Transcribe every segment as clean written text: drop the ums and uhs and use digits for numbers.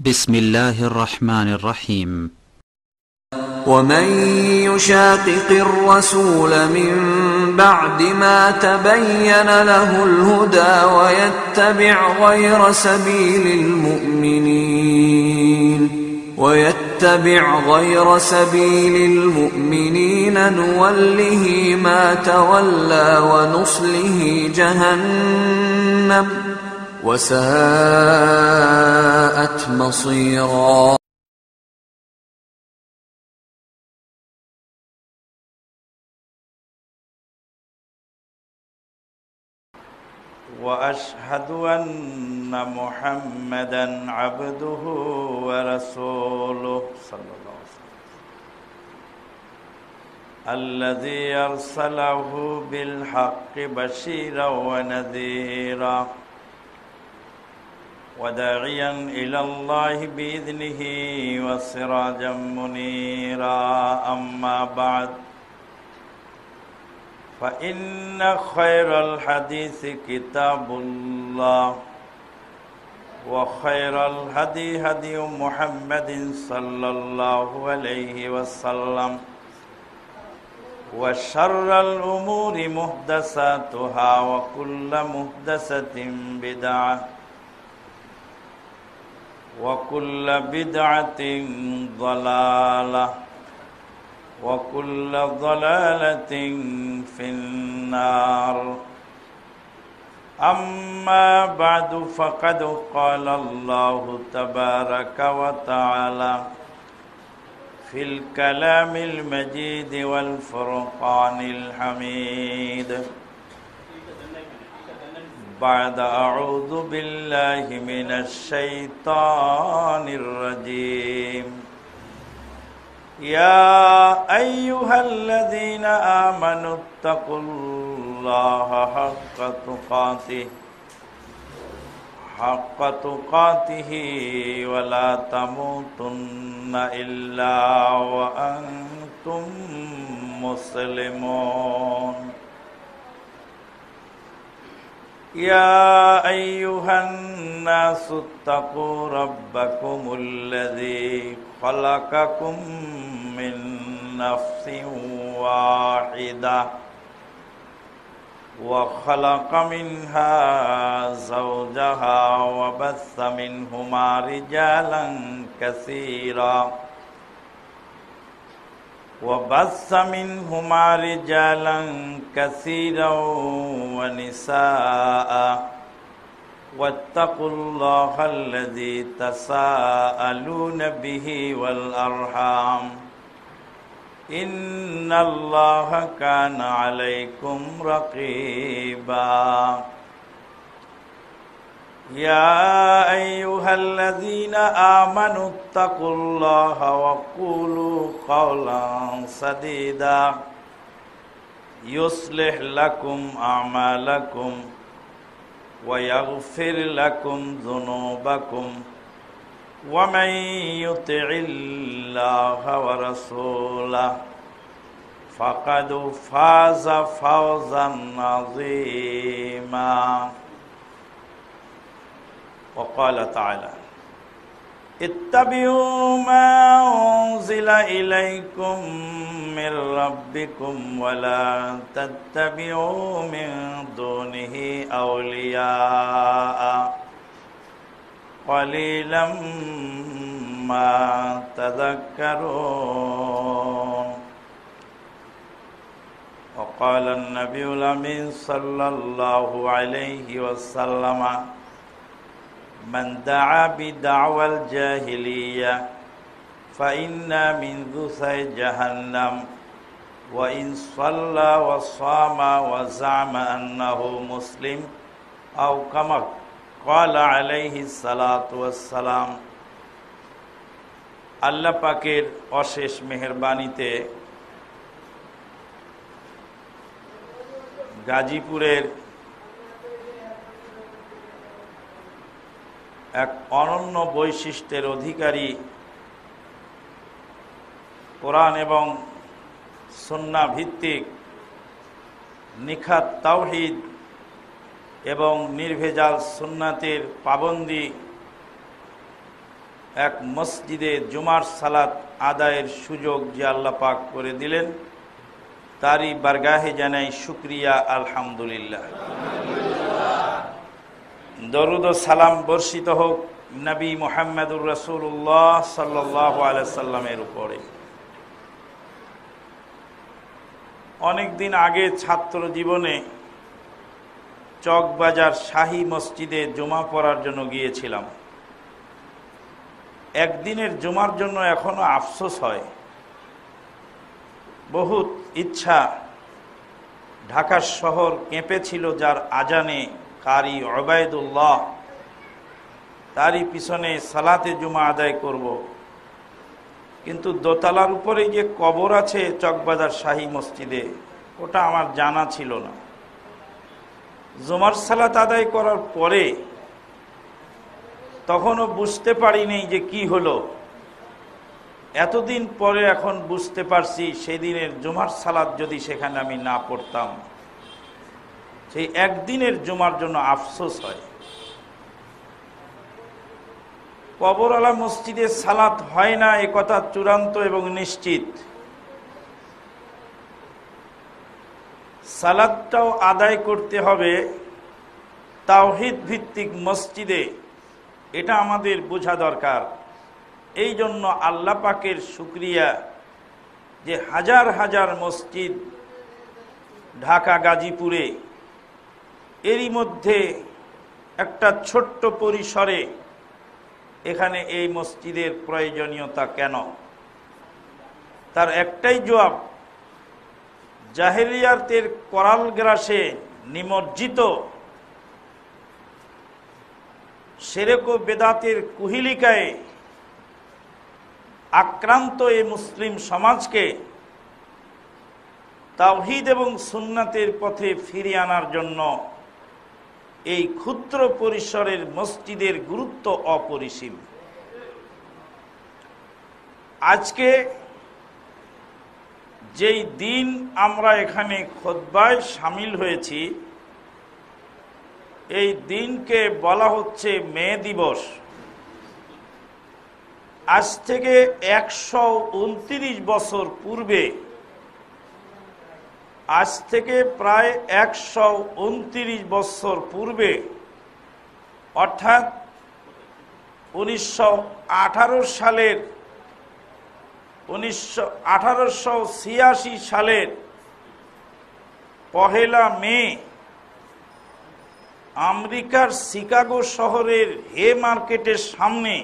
بسم الله الرحمن الرحيم. ومن يشاقق الرسول من بعد ما تبين له الهدى ويتبع غير سبيل المؤمنين نوله ما تولى ونصله جهنم وساءت مصيرا. وأشهد أن محمدًا عبده ورسوله صلى الله عليه وسلم الذي أرسله بالحق بشيرا ونذيرا وداعيا إلى الله بإذنه وسراجا منيرا. أما بعد، فإن خير الحديث كتاب الله وخير الهدي هدي محمد صلى الله عليه وسلم وشر الأمور محدثاتها وكل محدثة بدعة وكل بدعة ضلالة وكل ضلالة في النار. أما بعد، فقد قال الله تبارك وتعالى في الكلام المجيد والفرقان الحميد بعد أعوذ بالله من الشيطان الرجيم: يا أيها الذين آمنوا اتقوا الله حق تقاته ولا تموتن إلا وأنتم مسلمون. يا أيها الناس اتقوا ربكم الذي خلقكم من نفس واحدة وخلق منها زوجها وبث منهما رجالا كثيرا ونساء واتقوا الله الذي تساءلون به والأرحام إن الله كان عليكم رقيبا. يا أيها الذين آمنوا اتقوا الله وقولوا قولا سديدا يصلح لكم أعمالكم ويغفر لكم ذنوبكم ومن يطع الله ورسوله فقد فاز فوزا عظيما. وقال تعالى: اتبعوا ما أنزل إليكم من ربكم ولا تتبعوا من دونه أولياء قليلا ما تذكرون. وقال النبي الأمين صلى الله عليه وسلم: من دعا بدعوى الجاهلية فإن من ذثي جهنم وإن صلى وصام وزعم أنه مسلم أو كما قال عليه الصلاة والسلام। আল্লাহ পাকের অশেষ মেহেরবানিতে গাজীপুরের এক অনন্য বৈশিষ্ট্যের অধিকারী কোরআন এবং সুন্নাহ ভিত্তিক নিখাত তাওহীদ এবং নির্ভেজাল সুন্নাতের পাবন্দি এক মসজিদে জুমার সালাত আদায়ের সুযোগ যে আল্লাহ পাক করে দিলেন, তারই বারগাহে জানাই শুকরিয়া, আলহামদুলিল্লাহ। দরুদ ও সালাম বর্ষিত হোক নবী মুহাম্মদুর রাসূলুল্লাহ সাল্লাল্লাহু আলাইহি সাল্লামের উপরে। অনেকদিন আগে ছাত্র জীবনে চকবাজার শাহী মসজিদে জুমা পড়ার জন্য গিয়েছিলাম। একদিনের জুমার জন্য এখনো আফসোস হয়। বহুত ইচ্ছা, ঢাকা শহর কেঁপেছিল যার আজানে কারি ওবায়দুল্লাহ, তারই পিছনে সালাতে জুমা আদায় করব। কিন্তু দোতলার উপরে যে কবর আছে চকবাজার শাহী মসজিদে, ওটা আমার জানা ছিল না। জুমার সালাত আদায় করার পরে তখনও বুঝতে পারিনি যে কি হলো। এতদিন পরে এখন বুঝতে পারছি, সেদিনের জুমার সালাত যদি সেখানে আমি না পড়তাম, সেই একদিনের জুমার জন্য আফসোস হয়। কবরওয়ালা মসজিদে সালাত হয় না এ কথা চূড়ান্ত এবং নিশ্চিত। সালাতটাও আদায় করতে হবে তাওহীদ ভিত্তিক মসজিদে, এটা আমাদের বোঝা দরকার। এই জন্য আল্লাহ পাকের শুকরিয়া যে হাজার হাজার মসজিদ ঢাকা গাজীপুরে, এরই মধ্যে একটা ছোট্ট পরিসরে এখানে এই মসজিদের প্রয়োজনীয়তা কেন? তার একটাই জবাব, জাহেলিয়াতের করাল গ্রাসে নিমজ্জিত শিরক ও বেদাতের কুহিলিকায় আক্রান্ত এই মুসলিম সমাজকে তাওহীদ এবং সুন্নাতের পথে ফিরিয়ে আনার জন্য এই ক্ষুদ্র পরিসরের মসজিদের গুরুত্ব অপরিসীম। আজকে যেই দিন আমরা এখানে খুতবায় শামিল হয়েছি, এই দিনকে বলা হচ্ছে মে দিবস। আজ থেকে 129 বছর পূর্বে, আজ থেকে প্রায় 129 বছর পূর্বে, অর্থাৎ 1886 সালের 1 মে আমেরিকার শিকাগো শহরের হে মার্কেটের সামনে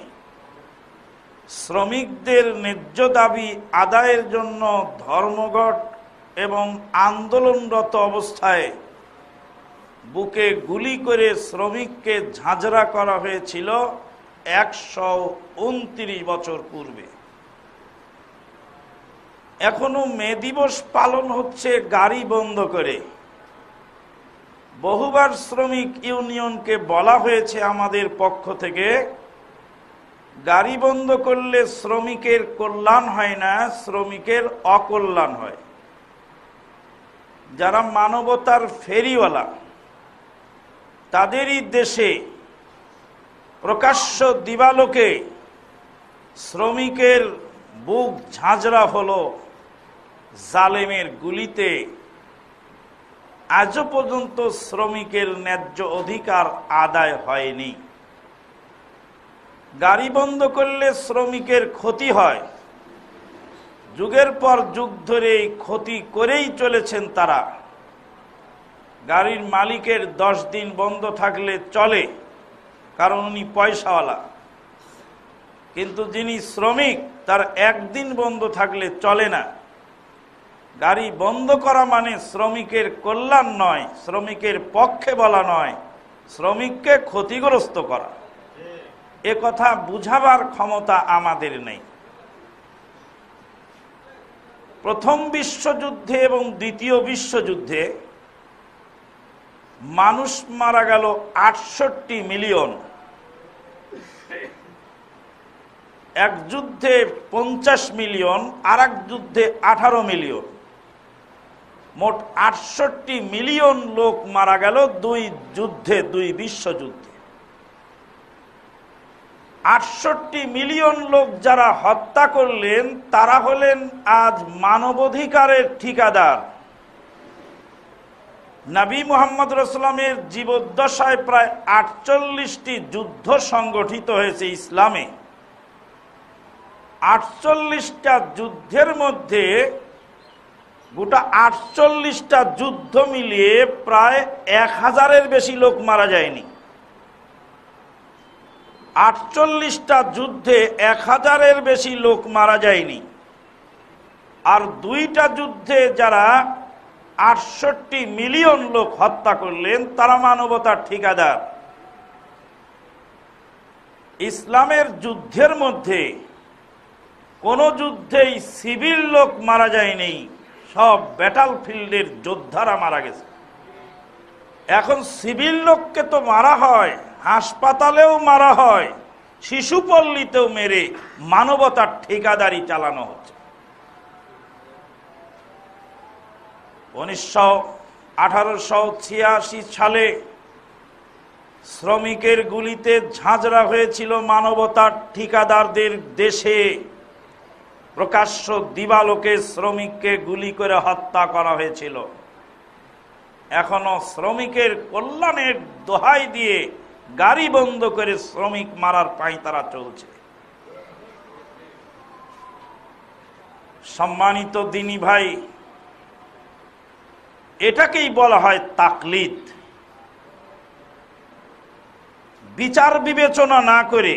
শ্রমিকদের ন্যায্য দাবি আদায়ের জন্য ধর্মঘট এবং আন্দোলনরত অবস্থায় বুকে গুলি করে শ্রমিককে ঝাঁঝরা করা হয়েছিল 129 বছর পূর্বে। এখনো মে দিবস পালন হচ্ছে গাড়ি বন্ধ করে। বহুবার শ্রমিক ইউনিয়নকে বলা হয়েছে আমাদের পক্ষ থেকে, গাড়ি বন্ধ করলে শ্রমিকের কল্যাণ হয় না, শ্রমিকের অকল্যাণ হয়। যারা মানবতার ফেরিওয়ালা, তাদেরই দেশে প্রকাশ্য দিবালোকে শ্রমিকের বুক ঝাঁঝরা হলো জালেমের গুলিতে। আজও পর্যন্ত শ্রমিকের ন্যায্য অধিকার আদায় হয়নি। গাড়ি বন্ধ করলে শ্রমিকের ক্ষতি হয়, যুগের পর যুগ ধরে এই ক্ষতি করেই চলেছেন তারা। গাড়ির মালিকের 10 দিন বন্ধ থাকলে চলে, কারণ উনি পয়সাওয়ালা। কিন্তু যিনি শ্রমিক, তার 1 দিন বন্ধ থাকলে চলে না। গাড়ি বন্ধ করা মানে শ্রমিকের কল্যাণ নয়, শ্রমিকের পক্ষে বলা নয়, শ্রমিককে ক্ষতিগ্রস্ত করা। এ কথা বুঝাবার ক্ষমতা আমাদের নেই। প্রথম বিশ্বযুদ্ধে এবং দ্বিতীয় বিশ্বযুদ্ধে মানুষ মারা গেল 68 মিলিয়ন। এক যুদ্ধে 50 মিলিয়ন, আর এক যুদ্ধে 18 মিলিয়ন। মোট 68 মিলিয়ন লোক মারা গেল 2 যুদ্ধে, 2 বিশ্বযুদ্ধে। 68 মিলিয়ন লোক যারা হত্যা করলেন তারা হলেন আজ মানবাধিকারের ঠিকাদার। নবী মুহাম্মদ রাসূলের জীবদ্দশায় প্রায় 48টি যুদ্ধ সংগঠিত হয়েছে ইসলামে। 48টা যুদ্ধের মধ্যে গোটা 48টা যুদ্ধ মিলিয়ে প্রায় 1000-এর বেশি লোক মারা যায়নি। 48টা যুদ্ধে 1000-এর বেশি লোক মারা যায়নি। আর 2টা যুদ্ধে যারা 68 মিলিয়ন লোক হত্যা করলেন তারা মানবতার ঠিকাদার। ইসলামের যুদ্ধের মধ্যে কোন যুদ্ধেই সিভিল লোক মারা যায়নি, সব ব্যাটল ফিল্ডের যোদ্ধারা মারা গেছে। এখন সিভিল লোককে তো মারা হয়, হাসপাতালেও মারা হয়, শিশুপল্লীতেও মেরে মানবতার ঠিকাদারি চালানো হচ্ছে। 1886 সালে শ্রমিকের গুলিতে ঝাঁঝরা হয়েছিল মানবতার ঠিকাদারদের দেশে। প্রকাশ্য দিবালোকে শ্রমিককে গুলি করে হত্যা করা হয়েছিল। এখনো শ্রমিকের কল্যাণের দোহাই দিয়ে গাড়ি বন্ধ করে শ্রমিক মারার পাঁয়তারা চলছে। সম্মানিত দিনী ভাই, এটাকেই বলা হয় তাকলিদ। বিচার বিবেচনা না করে,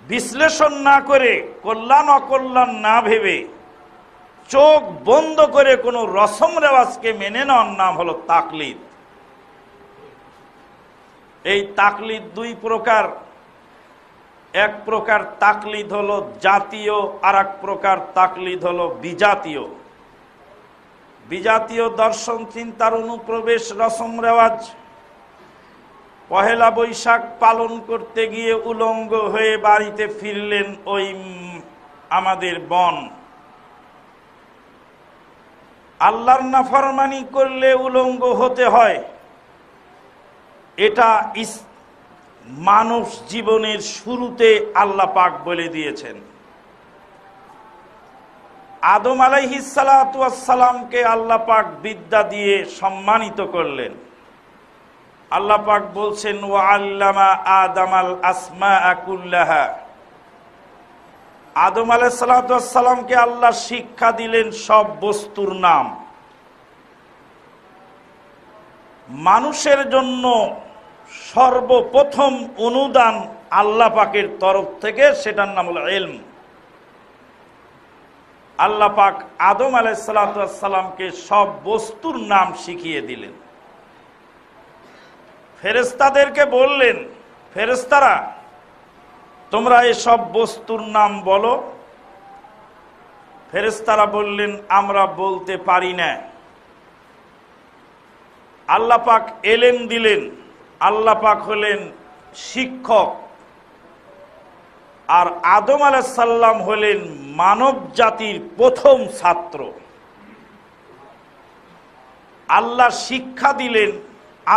বিশ্লেষণ না করে, কল্যাণ অকল্যাণ না ভেবে চোখ বন্ধ করে কোনো রসম রেওয়াজকে মেনে নেওয়ার নাম হলো তাকলিদ। এই তাকলিদ দুই প্রকার। এক প্রকার তাকলিদ হলো জাতীয়, আর এক প্রকার তাকলিদ হলো বিজাতীয়। বিজাতীয় দর্শন চিন্তার অনুপ্রবেশ, রসম রেওয়াজ। পহেলা বৈশাখ পালন করতে গিয়ে উলঙ্গ হয়ে বাড়িতে ফিরলেন ওই আমাদের বোন। আল্লাহর নাফরমানি করলে উলঙ্গ হতে হয়, এটা মানব জীবনের শুরুতে আল্লাহ পাক বলে দিয়েছেন। আদম আলাইহিস সালাতু ওয়াস সালামকে আল্লাহ পাক বিদ্যা দিয়ে সম্মানিত করলেন। আল্লাহ পাক বলছেন ওয়া আল্লামা আদামাল আসমাআ কুল্লাহা। আদম আলাইহিস সালাতু ওয়াস সালামকে আল্লাহ শিক্ষা দিলেন সব বস্তুর নাম। মানুষের জন্য সর্বপ্রথম অনুদান আল্লাহ পাকের তরফ থেকে, সেটার নাম হলো ইলম। আল্লাহ পাক আদম আলাইহিস সালাতু ওয়াস সালামকে সব বস্তুর নাম শিখিয়ে দিলেন। ফেরেশতাদেরকে বললেন, ফেরেশতারা তোমরা এই সব বস্তুর নাম বলো। ফেরেশতারা বললেন আমরা বলতে পারি না। আল্লাহ পাক এলেম দিলেন। আল্লাহ পাক হলেন শিক্ষক, আর আদম আলাইহিস সালাম হলেন মানব জাতির প্রথম ছাত্র। আল্লাহ শিক্ষা দিলেন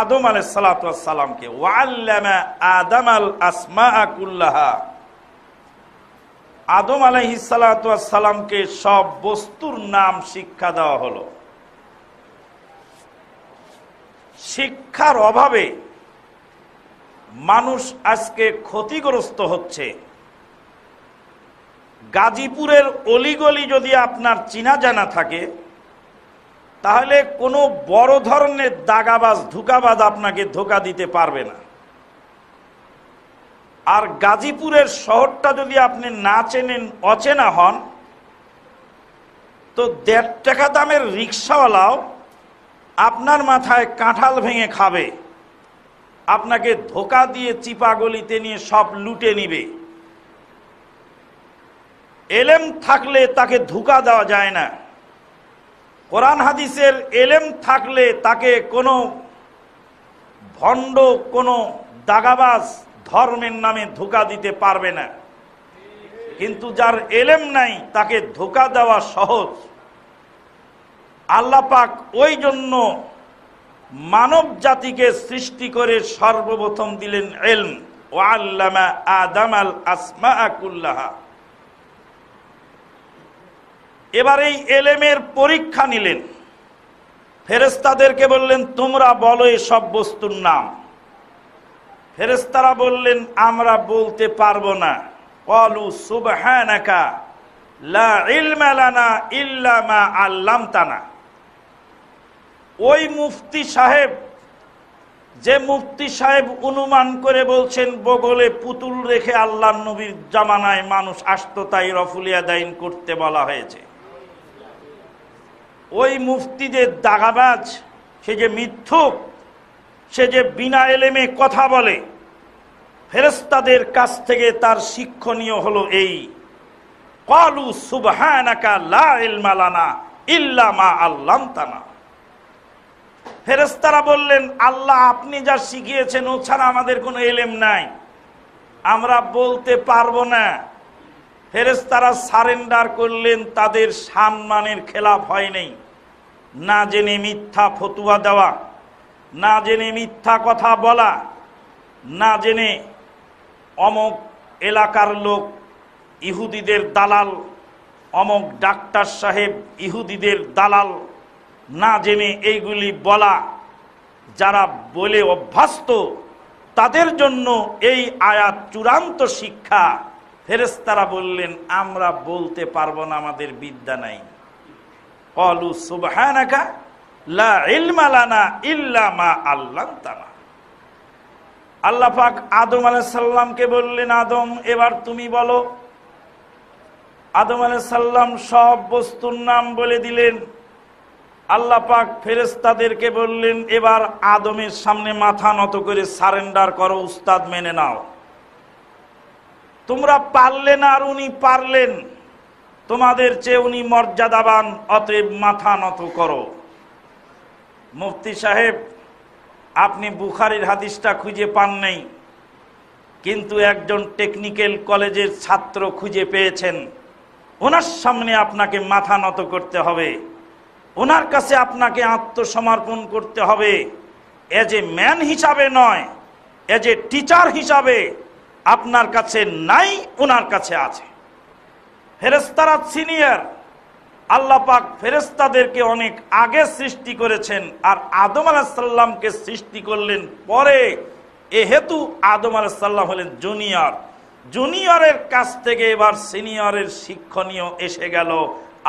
আদম আলাইহিস সালাতু ওয়াস সালামকে, ওয়া আল্লামা আদামাল আসমাআ কুল্লাহা। আদম আলাইহিস সালাতু ওয়াস সালামকে সব বস্তুর নাম শিক্ষা দেওয়া হলো। শিক্ষার অভাবে মানুষ আজকে ক্ষতিগ্রস্ত হচ্ছে। গাজীপুরের অলিগলি যদি আপনার চিনা জানা থাকে, তাহলে কোনো বড় ধরনের দাগাবাজ ধোঁকাবাজ আপনাকে ধোঁকা দিতে পারবে না। আর গাজীপুরের শহরটা যদি আপনি না চেনেন, অচেনা হন, তো 1.5 টাকা দামের রিক্সাওয়ালাও আপনার মাথায় কাঁঠাল ভেঙে খাবে, আপনাকে ধোঁকা দিয়ে চিপা গলিতে নিয়ে সব লুটে নিবে। এলেম থাকলে তাকে ধোঁকা দেওয়া যায় না। কোরআন হাদিসের এলেম থাকলে তাকে কোনো ভণ্ড, কোনো দাগাবাজ ধর্মের নামে ধোঁকা দিতে পারবে না। কিন্তু যার এলেম নাই তাকে ধোঁকা দেওয়া সহজ। আল্লাহ পাক ওই জন্য মানব জাতিকে সৃষ্টি করে সর্বপ্রথম দিলেন ইলম। ওয়া আল্লামা আদামাল আসমাআ কুল্লাহা। এবার এই এলেমের পরীক্ষা নিলেন, ফেরেশতাদেরকে বললেন তোমরা বলো এই সব বস্তুর নাম। ফেরেশতারা বললেন আমরা বলতে পারবো না। ক্বালু সুবহানাকা লা ইলমা লানা ইল্লা মা আল্লামতানা। ওই মুফতি সাহেব, যে মুফতি সাহেব অনুমান করে বলছেন বগলে পুতুল রেখে আল্লাহর নবীর জামানায় মানুষ আসতো তাই রফুলিয়া দাইন করতে বলা হয়েছে, ওই মুফতি যে দাগাবাজ, সে যে মিথ্যুক, সে যে বিনা এলেমে কথা বলে, ফেরেশতাদের কাছ থেকে তার শিক্ষণীয় হলো এই ক্বালু সুবহানাকা লা ইলমা লানা ইল্লা মা আল্লামতানা। ফেরেশতারা বললেন আল্লাহ আপনি যা শিখিয়েছেন ও ছাড়া আমাদের কোনো এলেম নাই, আমরা বলতে পারবো না। ফেরেশতারা সারেন্ডার করলেন, তাদের সম্মানের খেলাফ হয় নাই। না জেনে মিথ্যা ফতুয়া দেওয়া, না জেনে মিথ্যা কথা বলা, না জেনে অমক এলাকার লোক ইহুদিদের দালাল, অমক ডাক্তার সাহেব ইহুদিদের দালাল, না জেনে এইগুলি বলা, যারা বলে অভ্যস্ত তাদের জন্য এই আয়াত চূড়ান্ত শিক্ষা। ফেরেশতারা বললেন আমরা বলতে পারবো না, আমাদের বিদ্যা নাই। ক্বালু সুবহানাকা লা ইলমা লানা ইল্লা মা আল্লামতানা। আল্লাহ পাক আদম আলাইহিস সালামকে বললেন আদম এবার তুমি বলো। আদম আলাইহিস সালাম সব বস্তুর নাম বলে দিলেন। আল্লাহ পাক ফেরেশতাদেরকে বললেন এবার আদমের সামনে মাথা নত করে সারেন্ডার করো, উস্তাদ মেনে নাও। তোমরা পারলে না আর উনি পারলেন, তোমাদের চেয়ে উনি মর্যাদাবান, অতএব মাথা নত করো। মুফতি সাহেব আপনি বুখারীর হাদিসটা খুঁজে পান নাই, কিন্তু একজন টেকনিক্যাল কলেজের ছাত্র খুঁজে পেয়েছেন। ওনার সামনে আপনাকে মাথা নত করতে হবে, ওনার কাছে আপনাকে আত্মসমর্পণ করতে হবে। এজ এ ম্যান হিসাবে নয়, এজ এ টিচার হিসাবে আপনার কাছে নাই, ওনার কাছে আছে। ফেরেশতারা সিনিয়র, আল্লাহ পাক ফেরেশতাদেরকে অনেক আগে সৃষ্টি করেছেন আর আদম আলাইহিস সালামকে সৃষ্টি করলেন পরে। এহেতু আদম আলাইহিস সালাম হলেন জুনিয়র, জুনিয়রের কাছ থেকে এবার সিনিয়রের শিক্ষণীয় এসে গেল।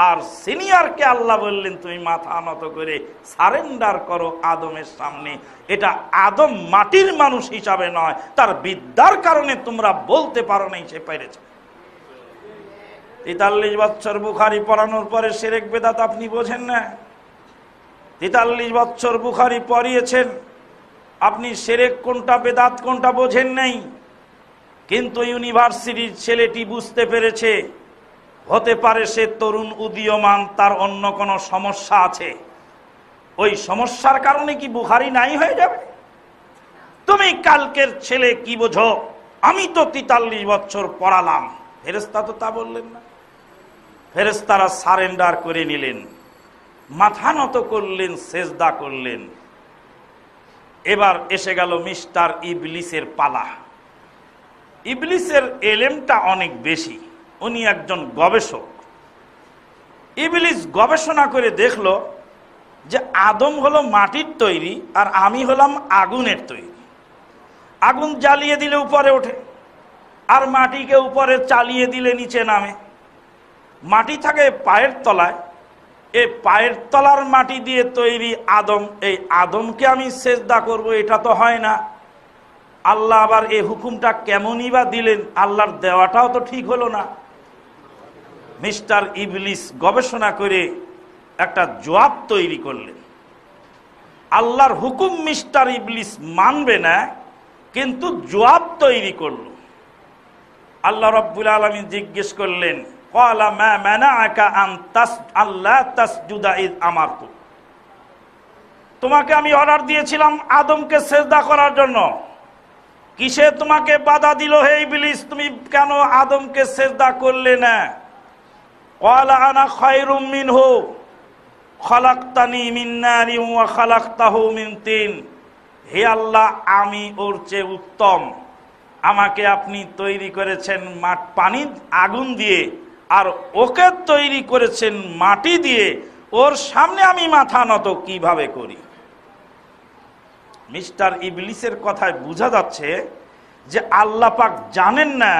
আর সিনিয়রকে আল্লাহ বললেন তুমি মাথা নত করে সারেন্ডার করো আদমের সামনে। এটা আদম মাটির মানুষ হিসাবে নয়, তার বিদ্যার কারণে তোমরা বলতে পারো নাই, সে পেরেছে। 43 বছর বুখারী পড়ানোর পরে শিরক বেদাত আপনি বোঝেন না। 43 বছর বুখারী পড়িয়েছেন, আপনি শিরক কোনটা বেদাত কোনটা বোঝেন নাই। কিন্তু ইউনিভার্সিটির ছেলেটি বুঝতে পেরেছে, হতে পারে সে তরুণ উদীয়মান, তার অন্য কোনো সমস্যা আছে। ওই সমস্যার কারণে কি বুখারী নাই হয়ে যাবে? তুমি কালকের ছেলে কি বোঝো, আমি তো 43 বছর পড়ালাম। ফেরেশতা তো তা বললেন না। ফেরেশতারা সারেন্ডার করে নিলেন, মাথা নত করলেন, সেজদা করলেন। এবার এসে গেল মিস্টার ইবলিসের পালা। ইবলিসের এলেমটা অনেক বেশি, উনি একজন গবেষক। ইবলিস গবেষণা করে দেখলো যে আদম হলো মাটির তৈরি আর আমি হলাম আগুনের তৈরি। আগুন জ্বালিয়ে দিলে উপরে ওঠে, আর মাটিকে উপরে চালিয়ে দিলে নিচে নামে। মাটি থাকে পায়ের তলায়, এই পায়ের তলার মাটি দিয়ে তৈরি আদম। এই আদমকে আমি সেজদা করব, এটা তো হয় না। আল্লাহ আবার এই হুকুমটা কেমনই বা দিলেন? আল্লাহর দেওয়াটাও তো ঠিক হলো না। মিস্টার ইবলিস গবেষণা করে একটা জবাব তৈরি করলেন। আল্লাহর হুকুম মিস্টার ইবলিস মানবে না, কিন্তু জবাব তৈরি করল। আল্লাহ রাব্বুল আলামিন জিজ্ঞেস করলেন, ক্বালা মা মানাআকা আন আল্লা তাসজুদা ইয আমারতু। তোমাকে আমি অর্ডার দিয়েছিলাম আদমকে সিজদা করার জন্য, কিসে তোমাকে বাধা দিল হে ইবলিস? তুমি কেন আদমকে সিজদা করলে না? ক্বালা আনা খায়রুম মিনহু খালাকতানি মিন নারিন ওয়া খালাকতাহু মিন তিন। হে আল্লাহ, আমি ওর চেয়ে উত্তম, আমাকে আপনি তৈরি করেছেন পানি আগুন দিয়ে, আর ওকে তৈরি করেছেন মাটি দিয়ে, ওর সামনে আমি মাথা নত কিভাবে করি? মিস্টার ইবলিসের কথায় বোঝা যাচ্ছে যে আল্লাহ পাক জানেন না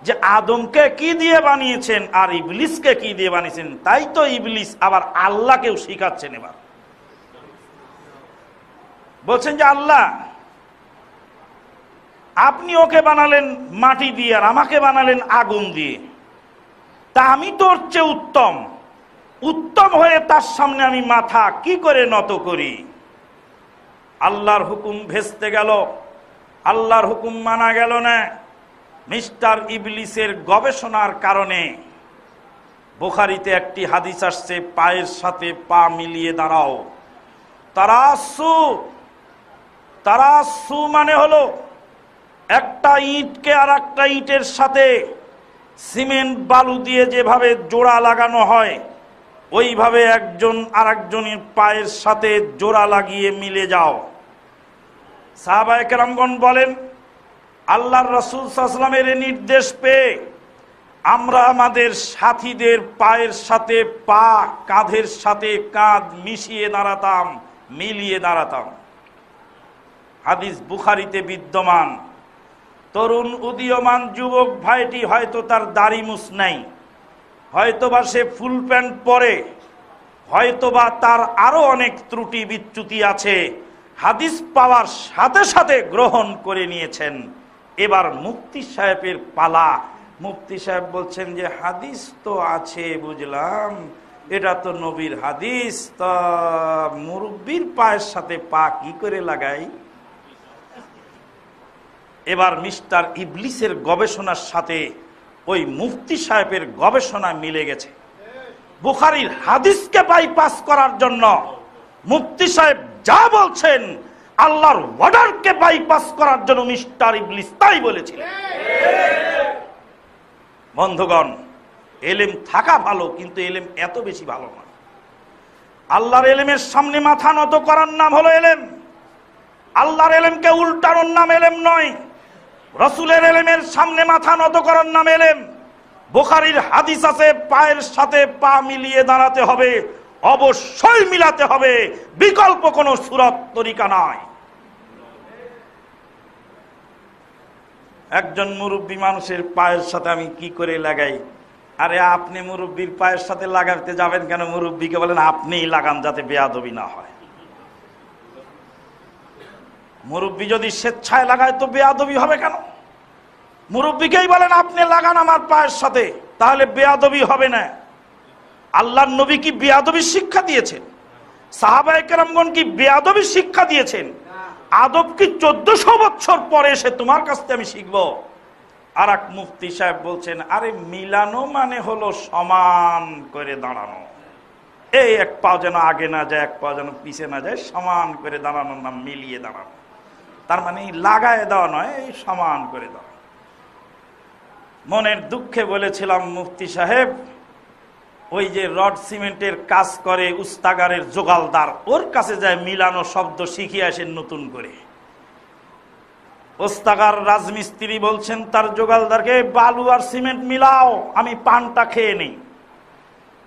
যে আদমকে কি দিয়ে বানিয়েছেন আর ইবলিসকে কি দিয়ে বানিয়েছেন। তাই তো ইবলিস আবার আল্লাহকেও শিখাচ্ছেন। এবার বলছেন যে আল্লাহ, আপনি ওকে বানালেন মাটি দিয়ে আর আমাকে বানালেন আগুন দিয়ে, তা আমি তোর চেয়ে উত্তম হয়ে তার সামনে আমি মাথা কি করে নত করি? আল্লাহর হুকুম ভেস্তে গেল, আল্লাহর হুকুম মানা গেল না। মিস্টার ইবলিসের গবেষণার কারণে বুখারীতে একটি হাদিস আসছে, পায়ের সাথে পা মিলিয়ে দাঁড়াও। তারাসু মানে হলো একটা ইঁটকে আর একটা ইঁটের সাথে সিমেন্ট বালু দিয়ে যেভাবে জোড়া লাগানো হয়, ওইভাবে একজন আর একজনের পায়ের সাথে জোড়া লাগিয়ে মিলে যাও। সাহাবায়ে কেরামগণ বলেন, আল্লাহর রাসূল সাল্লাল্লাহু আলাইহি ওয়াসাল্লামের নির্দেশ পেয়ে আমরা আমাদের সাথীদের পায়ের সাথে পা, কাঁধের সাথে কাঁধ মিশিয়ে দাঁড়াতাম, মিলিয়ে দাঁড়াতাম। হাদিস বুখারীতে বিদ্যমান। তরুণ উদীয়মান যুবক ভাইটি হয়তো তার দাড়ি মুছ নাই, হয়তোবা সে ফুল প্যান্ট পরে, হয়তোবা তার আরো অনেক ত্রুটি বিচ্যুতি আছে, হাদিস পাওয়ার সাথে সাথে গ্রহণ করে নিয়েছেন। এবার মুফতি সাহেবের পালা। মুফতি সাহেব বলছেন যে হাদিস তো আছে বুঝলাম, এটা তো নবীর হাদিস, তা মুরব্বির পায়ের সাথে পা কি করে লাগাই? এবার মিস্টার ইবলিসের গবেষণার সাথে ওই মুফতি সাহেবের গবেষণা মিলে গেছে। বুখারীর হাদিসকে বাইপাস করার জন্য মুফতি সাহেব যা বলছেন, আল্লাহর ওয়ার্ডারকে বাইপাস করার জন্য মিস্টার ইবলিস তাই বলেছিলেন। বন্ধুগণ, এলেম থাকা ভালো, কিন্তু এলেম এত বেশি ভালো না। আল্লাহর এলেমের সামনে মাথা নত করার নাম হলো এলেম। আল্লাহর এলেমকে উল্টানোর নাম এলেম নয়। রাসূলের এলেমের সামনে মাথা নত করার নাম এলেম। বুখারীর হাদিস আছে, পায়ের সাথে পা মিলিয়ে দাঁড়াতে হবে, অবশ্যই মিলাতে হবে, বিকল্প কোনো সুরত তরিকা নয়। একজন মুরব্বী মানুষের পায়ের সাথে আমি কি করে লাগাই? আরে আপনি মুরব্বীর পায়ের সাথে লাগাতে যাবেন কেন? মুরব্বীকে বলেন আপনিই লাগান, যাতে বেয়াদবি না হয়। মুরব্বী যদি স্বেচ্ছায় লাগায় তো বেয়াদবি হবে কেন? মুরব্বীকেই বলেন আপনি লাগান আমার পায়ের সাথে, তাহলে বেয়াদবি হবে না। আল্লাহর নবী কি বেয়াদবির শিক্ষা দিয়েছেন? সাহাবায়ে কেরামগণ কি বেয়াদবির শিক্ষা দিয়েছেন? আদব কি 1400 বছর পরে এসে তোমার কাছ থেকে আমি শিখবো? আর এক মুফতি সাহেব বলছেন, আরে মিলানো মানে হলো সমান করে দাঁড়ানো। এই এক পা যেন আগে না যায়, এক পা যেন পিছে না যায়, সমান করে দাঁড়ানোর নাম মিলিয়ে দাঁড়ানো। তার মানে লাগায় দেওয়া নয়, এই সমান করে দাঁড়ানো। মনের দুঃখে বলেছিলাম, মুফতি সাহেব ওই যে রড সিমেন্টের কাজ করে উস্তাগারের জোগালদার, ওর কাছে যায় মিলানো শব্দ শিখিয়ে আসেন নতুন করে। উস্তাগার রাজমিস্ত্রি বলছেন তার জোগালদারকে, বালু আর সিমেন্ট মিলাও, আমি পানটা খেয়ে নিই।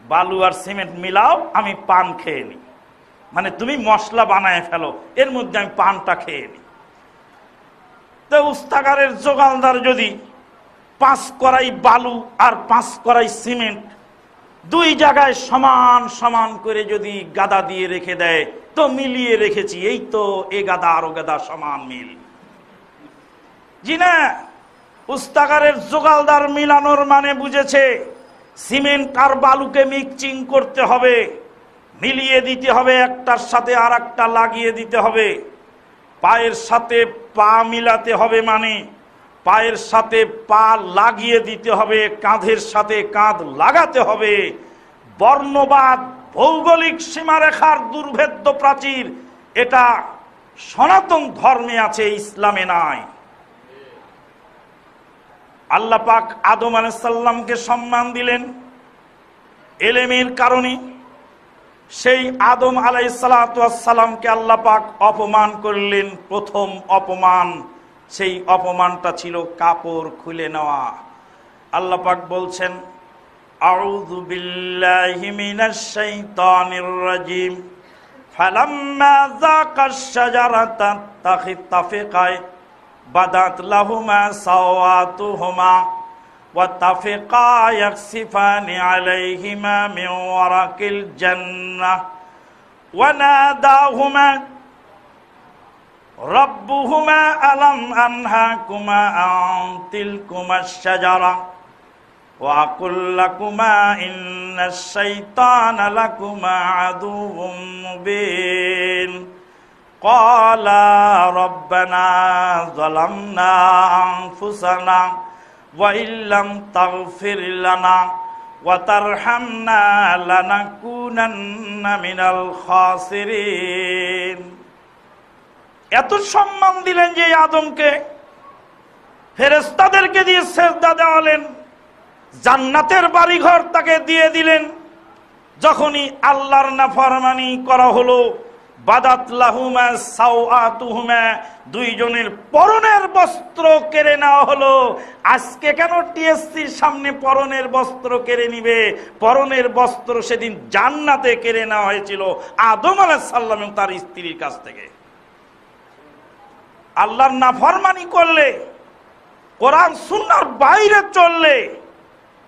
বালু আর সিমেন্ট মিলাও, আমি পান খেয়ে নিই। মানে তুমি মশলা বানায় ফেলো, এর মধ্যে আমি পানটা খেয়ে নিই। তো উস্তাগারের জোগালদার যদি 5 কড়াই বালু আর 5 কড়াই সিমেন্ট দুই জায়গায় সমান সমান করে যদি গাদা দিয়ে রেখে দেয়, তো মিলিয়ে রেখেছি, এই তো এ গাদা আর ও গাদা সমান মিল। জি না, উস্তাগারের জোগালদার মিলানোর মানে বুঝেছে সিমেন্ট আর বালুকে মিক্সিং করতে হবে, মিলিয়ে দিতে হবে, একটার সাথে আর একটা লাগিয়ে দিতে হবে। পায়ের সাথে পা মিলাতে হবে, মানে পায়ের সাথে পা লাগিয়ে দিতে হবে, কাঁধের সাথে কাঁধ লাগাতে হবে। বর্ণবাদ, ভৌগোলিক সীমারেখার দুর্ভেদ্য প্রাচীর, এটা সনাতন ধর্মে আছে, ইসলামে নাই। আল্লাহ পাক আদম আলাইহিস সালামকে সম্মান দিলেন এলেমের কারণে। সেই আদম আলাইহিস সালাতু ওয়াস সালামকে আল্লাহ পাক অপমান করলেন। প্রথম অপমান সেই অপমানটা ছিল কাপড় খুলে নেওয়া। আল্লাহ পাক বলছেন, আউযু বিল্লাহি মিনাশ শাইতানির রাজিম, ফালাম্মা যাকাশ শাজারাতা তাফিকা বাদাত লাহুমা সাওয়াতুহুমা ওয়া তাফিকা ইয়াকসিফানি আলাইহিমা মিন ওয়ারাকিল জান্নাহ ওয়া নাদাহুমা রাব্বুহুমা আলাম আনহাকুমা আন তিলকুমাশ শাজারা ওয়া আকুল লাকুমা ইন্নাশ শাইতানা লাকুমা আদুউম মুবিন ক্বালা রাব্বানা যালামনা আনফুসানা ওয়া ইল্লাম তাগফির লানা ওয়া তারহামনা লানাকুনান্না মিনাল খাসিরিন। এত সম্মান দিলেন যে আদমকে, ফেরেশতাদেরকে দিয়ে সেজদা দেওয়ালেন, জান্নাতের বাড়িঘর তাকে দিয়ে দিলেন। যখনই আল্লাহর নাফরমানি করা হলো, বাদাত লাহুমা সাওয়াতুহুমা, দুইজনের পরনের বস্ত্র কেড়ে নেওয়া হলো। আজকে কেন টিএসসির সামনে পরনের বস্ত্র কেড়ে নিবে? পরনের বস্ত্র সেদিন জান্নাতে কেড়ে নেওয়া হয়েছিল আদম আলাইহিস সালাম এবং তার স্ত্রীর কাছ থেকে। আল্লাহর নাফরমানি করলে, কোরআন সুন্নাহর বাইরে চললে,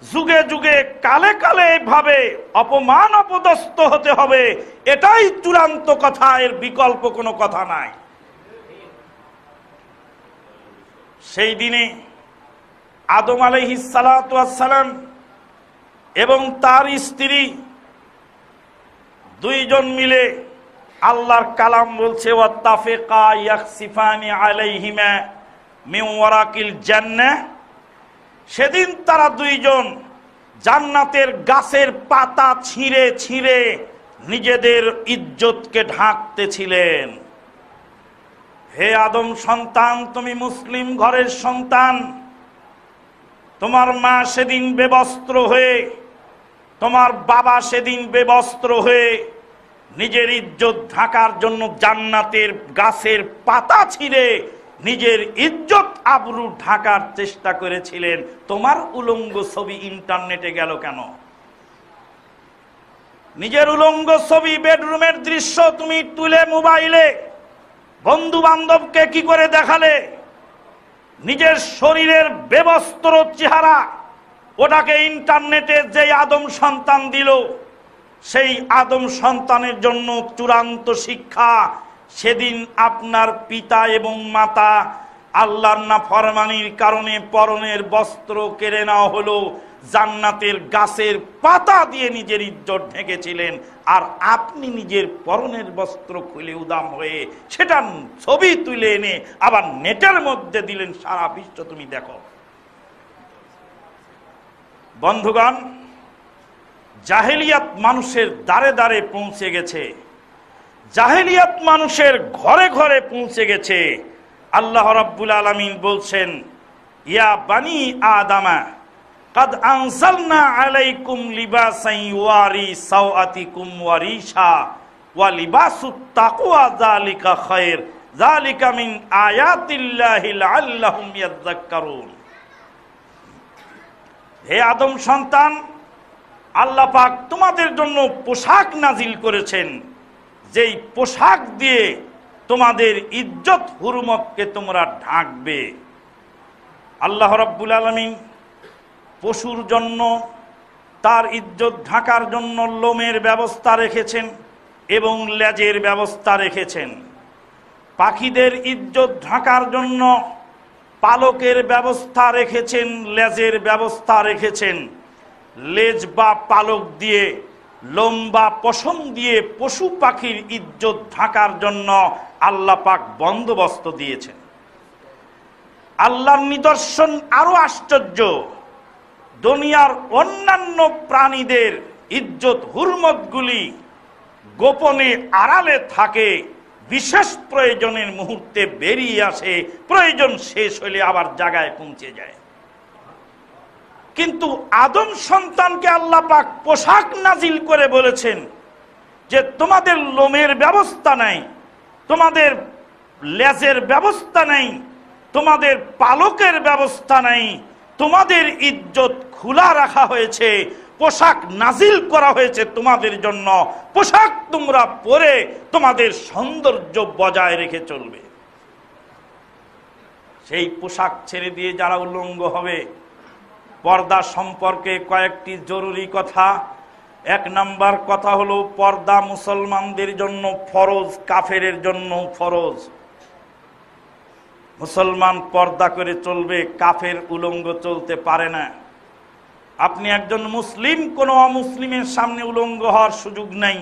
যুগে যুগে কালে কালে ভাবে অপমান অপদস্থ হতে হবে। এটাই চূড়ান্ত কথা, এর বিকল্প কোনো কথা নাই। সেই দিনে আদম আলাইহিস সালাতু ওয়াস সালাম এবং তার স্ত্রী দুইজন মিলে আল্লাহর কালাম বলছে, ওয়া তাফিকা ইয়াকসিফানি আলাইহিমা মিন ওয়ারাকিল জান্নাহ। সেদিন তারা দুইজন জান্নাতের গাছের পাতা ছিঁড়ে ছিঁড়ে নিজেদের ইজ্জতকে ঢাকতেছিলেন। হে আদম সন্তান, তুমি মুসলিম ঘরের সন্তান। তোমার মা সেদিন বেবস্ত্র হয়ে, তোমার বাবা সেদিন বেবস্ত্র হয়ে নিজের ইজ্জত ঢাকার জন্য জান্নাতের গাছের পাতা ছিঁড়ে নিজের ইজ্জত আবরু ঢাকার চেষ্টা করেছিলেন। তোমার উলঙ্গ ছবি ইন্টারনেটে গেল কেন? নিজের উলঙ্গ ছবি, বেডরুমের দৃশ্য তুমি তুলে মোবাইলে বন্ধু বান্ধবকে কি করে দেখালে? নিজের শরীরের বেবস্ত্র চেহারা, ওটাকে ইন্টারনেটে যে আদম সন্তান দিল, সেই আদম সন্তানের জন্য চূড়ান্ত শিক্ষা, সেদিন আপনার পিতা এবং মাতা আল্লাহর নাফরমানির কারণে পরনের বস্ত্র কেড়ে নেওয়া হলো, জান্নাতের গাছের পাতা দিয়ে নিজের ইজ্জত ঢেকেছিলেন। আর আপনি নিজের পরনের বস্ত্র খুলে উদাম হয়ে সেটা ছবি তুলে এনে আবার নেটের মধ্যে দিলেন, সারা বিশ্ব তুমি দেখো। বন্ধুগণ, জাহেলিয়াত মানুষের দ্বারে দ্বারে পৌঁছে গেছে, জাহেলিয়াত মানুষের ঘরে ঘরে পৌঁছে গেছে। আল্লাহ রাব্বুল আলামিন বলছেন, ইয়া বানি আদামা কাদ আনজালনা আলাইকুম লিবাসান ইউয়ারি সাওআতিকুম ওয়া রিশা ওয়া লিবাসুত তাকওয়া যালিকা খায়র যালিকা মিন আয়াতিল্লাহি লাআল্লাহুম ইয়াযাক্কারুন। হে আদম সন্তান, আল্লাহ পাক তোমাদের জন্য পোশাক নাজিল করেছেন, যেই পোশাক দিয়ে তোমাদের ইজ্জত হুরমতকে তোমরা ঢাকবে। আল্লাহ রাব্বুল আলামিন পশুর জন্য তার ইজ্জত ঢাকার জন্য লোমের ব্যবস্থা রেখেছেন এবং লেজের ব্যবস্থা রেখেছেন। পাখিদের ইজ্জত ঢাকার জন্য পালকের ব্যবস্থা রেখেছেন, লেজের ব্যবস্থা রেখেছেন। লেজ বা পালক দিয়ে, লোম বা পশম দিয়ে পশু পাখির ইজ্জত ঢাকার জন্য আল্লাহ পাক বন্দোবস্ত দিয়েছেন। আল্লাহর নিদর্শন আরো আশ্চর্য। দুনিয়ার অন্যান্য প্রাণীদের ইজ্জত হুরমতগুলি গোপনে আড়ালে থাকে, বিশেষ প্রয়োজনের মুহূর্তে বেরিয়ে আসে, প্রয়োজন শেষ হলে আবার জায়গায় পৌঁছে যায়। কিন্তু আদম সন্তানকে আল্লাহ পাক পোশাক নাজিল করে বলেছেন যে তোমাদের লোমের ব্যবস্থা নাই, তোমাদের লেজের ব্যবস্থা নাই, তোমাদের পালকের ব্যবস্থা নাই, তোমাদের ইজ্জত খোলা রাখা হয়েছে, পোশাক নাজিল করা হয়েছে তোমাদের জন্য, পোশাক তোমরা পরে তোমাদের সৌন্দর্য বজায় রেখে চলবে। সেই পোশাক ছেড়ে দিয়ে যারা উলঙ্গ হবে, পর্দা সম্পর্কে কয়েকটি জরুরি কথা। এক নাম্বার কথা হলো, পর্দা মুসলমানদের জন্য ফরজ, কাফেরের জন্য ফরজ। মুসলমান পর্দা করে চলবে, কাফের উলঙ্গ চলতে পারে না। আপনি একজন মুসলিম, কোন অমুসলিমের সামনে উলঙ্গ হওয়ার সুযোগ নাই।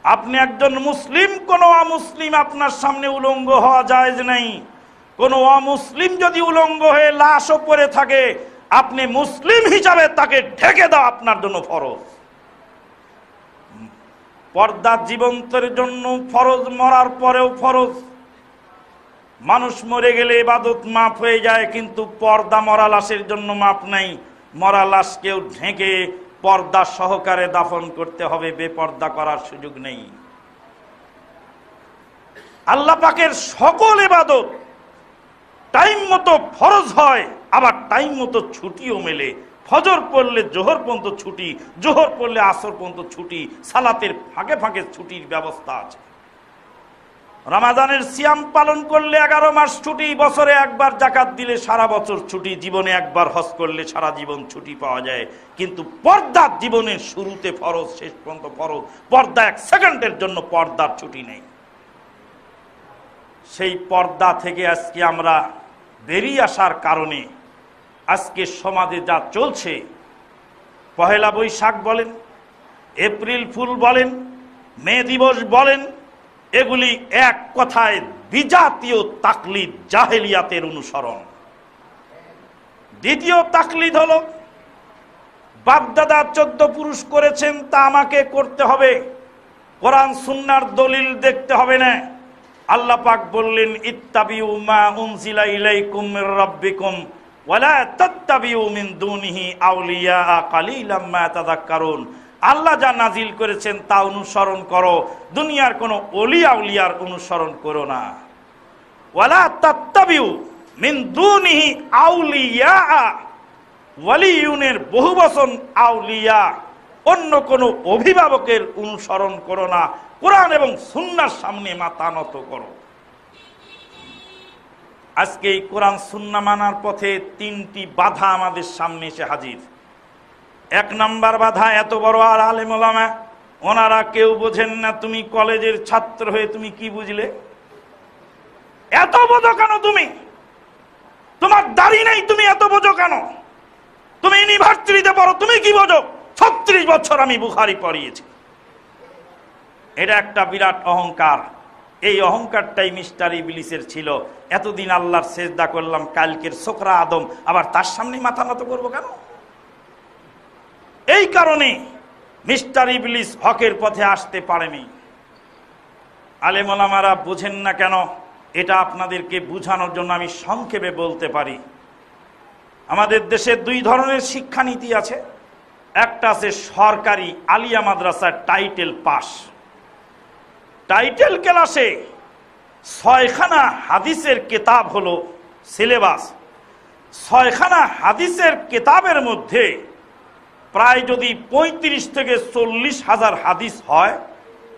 আপনি একজন মুসলিম, কোন অমুসলিম আপনার সামনে উলঙ্গ হওয়া জায়েজ নাই। কোন অমুসলিম যদি উলঙ্গ হয়ে লাশও পড়ে থাকে, আপনি মুসলিম হিসাবে তাকে ঢেকে দাও আপনার জন্য ফরজ। পর্দা জীবন্তের জন্য ফরজ, মরার পরেও ফরজ। মানুষ মরে গেলে ইবাদত মাফ হয়ে যায়, কিন্তু পর্দা মরা লাশের জন্য মাফ নাই। মরা লাশকেও ঢেকে পর্দা সহকারে দাফন করতে হবে, বেপর্দা করার সুযোগ নেই। আল্লাহ পাকের সকল ইবাদত টাইম মতো ফরজ হয়, আবার টাইম মতো ছুটিও মেলে। ফজর পড়লে জোহর পর্যন্ত ছুটি, জোহর পড়লে আসর পর্যন্ত ছুটি, সালাতের ফাঁকে ফাঁকে ছুটির ব্যবস্থা আছে। রমাদানের সিয়াম পালন করলে 11 মাস ছুটি, বছরে একবার জাকাত দিলে সারা বছর ছুটি, জীবনে একবার হজ করলে সারা জীবন ছুটি পাওয়া যায়। কিন্তু পর্দা জীবনের শুরুতে ফরজ, শেষ পর্যন্ত ফরজ। পর্দা 1 সেকেন্ডের জন্য পর্দার ছুটি নেই। সেই পর্দা থেকে আজকে আমরা বেরিয়ে আসার কারণে আজকে সমাজে যা চলছে, পহেলা বৈশাখ বলেন, এপ্রিল ফুল বলেন, মে দিবস বলেন, এগুলি এক কথায় বিজাতীয় তাকলিদ, জাহেলিয়াতের অনুসরণ। দ্বিতীয় তাকলিদ হলো, বাপদাদা 14 পুরুষ করেছেন, তা আমাকে করতে হবে, কোরআন সুন্নাহর দলিল দেখতে হবে না। আল্লাহ পাক বললেন, ইত্তাবিউ মা উনজিলা ইলাইকুম মির রাব্বিকুম ওয়ালা তাত্তাবিউ মিন দুনিহি আউলিয়া কালিলাম মা তাযাক্কারুন। আল্লাহ যা নাজিল করেছেন তা অনুসরণ করো, দুনিয়ার কোনো ওলি আউলিয়ার অনুসরণ করো না। ওয়ালা তাত্তাবিউ মিন দুনিহি আউলিয়া, ওয়ালিউনের বহুবচন আউলিয়া, অন্য কোনো অভিভাবকের অনুসরণ করো না, কোরআন এবং সুন্নাহর সামনে মাথা নত করো। আজকে এই কোরআন সুন্নাহ মানার পথে 3টি বাধা আমাদের সামনে এসে হাজির। 1 নাম্বার বাধা, এত বড় আর আলেম ওলামা, ওনারা কেউ বোঝেন না। তুমি কলেজের ছাত্র হয়ে তুমি কি বুঝলে? এত বোঝো কেন তুমি? তোমার দাড়ি নেই, তুমি এত বোঝো কেন? তুমি ইউনিভার্সিটিতে পড়ো, তুমি কি বোঝো? 36 বছর আমি বুখারী পড়িয়েছি। এটা একটা বিরাট অহংকার। এই অহংকারটাই মিস্টার ইবলিসের ছিল। এতদিন আল্লাহর সেজদা করলাম, কালকের ছোকরা আদম, আবার তার সামনে মাথা নত করবো কেন? এই কারণে মিস্টার ইবলিস হকের পথে আসতে পারেনি। আলেম ওলামারা বুঝেন না কেন? এটা আপনাদেরকে বুঝানোর জন্য আমি সংক্ষেপে বলতে পারি। আমাদের দেশে 2 ধরনের শিক্ষানীতি আছে। একটা আছে সরকারি আলিয়া মাদ্রাসার টাইটেল পাস। টাইটেল ক্লাসে 6খানা হাদিসের কিতাব হলো সিলেবাস। 6খানা হাদিসের কিতাবের মধ্যে প্রায় যদি 35 থেকে 40 হাজার হাদিস হয়,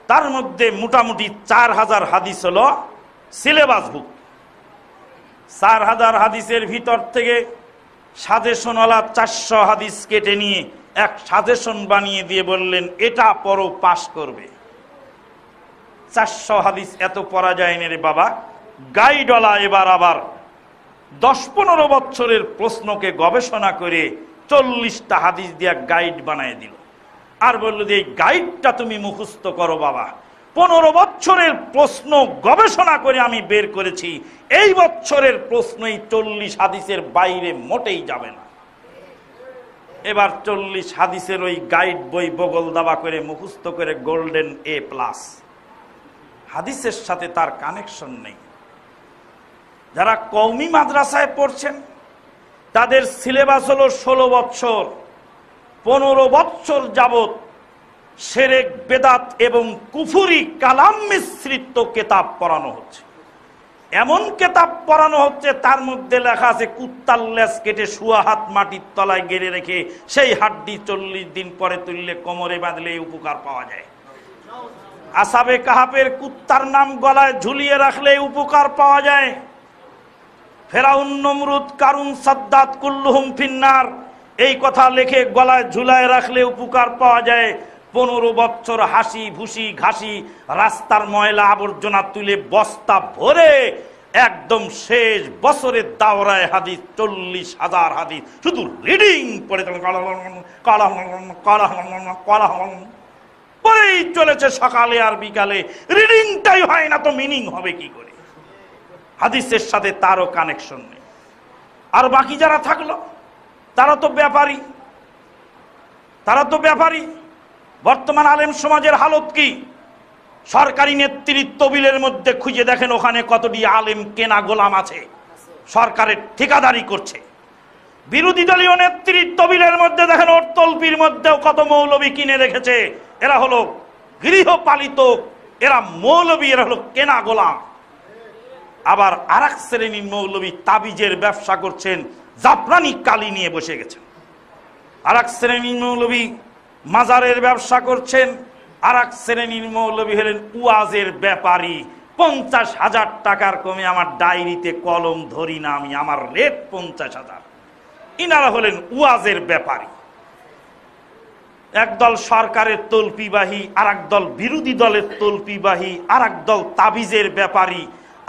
তার মধ্যে মোটামুটি 4000 হাদিস হলো সিলেবাস বুক। 4000 হাদিসের ভিতর থেকে সাজেশনওয়ালা 400 হাদিস কেটে নিয়ে এক সাজেশন বানিয়ে দিয়ে বললেন, এটা পড়ো, পাস করবে। 400 হাদিস এত পড়া যায় না রে বাবা। গাইডওয়ালা এবার আবার 10-15 বছরের প্রশ্নকে গবেষণা করে 40টা হাদিস দিয়ে গাইড বানিয়ে দিল, আর বলল যে এই গাইডটা তুমি মুখস্থ করো বাবা। 15 বছরের প্রশ্ন গবেষণা করে আমি বের করেছি, এই বছরের প্রশ্নই 40 হাদিসের বাইরে মোটেই যাবে না। এবার 40 হাদিসের ওই গাইড বই বগল দাবা করে মুখস্থ করে গোল্ডেন A+। হাদিসের সাথে তার কানেকশন নেই। যারা কওমি মাদ্রাসায় পড়ছেন তাদের সিলেবাস হলো 16 বছর। 15 বছর যাবত শিরক, বেদাত এবং কুফরি কালাম মিশ্রিত কিতাব পড়ানো হচ্ছে। এমন কেতাব পড়ানো হচ্ছে তার মধ্যে লেখা আছে কুত্তার লেজ কেটে শুয়া হাত মাটির তলায় গেড়ে রেখে সেই হাড্ডি 40 দিন পরে তুললে কোমরে বাঁধলে উপকার পাওয়া যায়। আসাবে কাহাফের কুত্তার নাম গলায় ঝুলিয়ে রাখলে উপকার পাওয়া যায়। ফেরাউন, নমরুদ, কারুন, সাদ্দাত কুল্লুহুম ফিন্নার এই কথা লিখে গলায় ঝুলায় রাখলে উপকার পাওয়া যায়। 15 বছর হাসি ভুসি ঘাসি রাস্তার ময়লা আবর্জনা তুলে বস্তা ভরে একদম শেষ বছরের দাওরায় হাদিস 40,000 হাদিস শুধু রিডিং পড়ে পরেই চলেছে সকালে আর বিকালে। রিডিংটাই হয় না তো মিনিং হবে কি করে? হাদিসের সাথে তারও কানেকশন নেই। আর বাকি যারা থাকলো তারা তো ব্যাপারী। বর্তমান আলেম সমাজের হালত কি? সরকারি নেতৃত্ব বিলের মধ্যে খুঁজে দেখেন ওখানে কতটি আলেম কেনা গোলাম আছে, সরকারের ঠিকাদারি করছে। বিরোধী দলীয় নেতৃত্ব বিলের মধ্যে দেখেন ওরতলপির মধ্যেও কত মৌলবী কিনে রেখেছে। এরা হলো গৃহপালিত, এরা মৌলবী, এরা হলো কেনা গোলাম। আবার আরেক শ্রেণীর মৌলবী তাবিজের ব্যবসা করছেন, জাফরানি কালি নিয়ে বসে গেছেন। আরেক শ্রেণীর মৌলবী মাজারের ব্যবসা করছেন। আরেক শ্রেণীর মৌলবী হলেন ওয়াজের ব্যাপারী। 50,000 টাকার কমে আমার ডায়েরিতে কলম ধরি না আমি, আমার রেট 50,000। ইনারা হলেন ওয়াজের ব্যাপারী। একদল সরকারের তলপিবাহী, আর একদল বিরোধী দলের তলপিবাহী, আর একদল তাবিজের ব্যাপারী,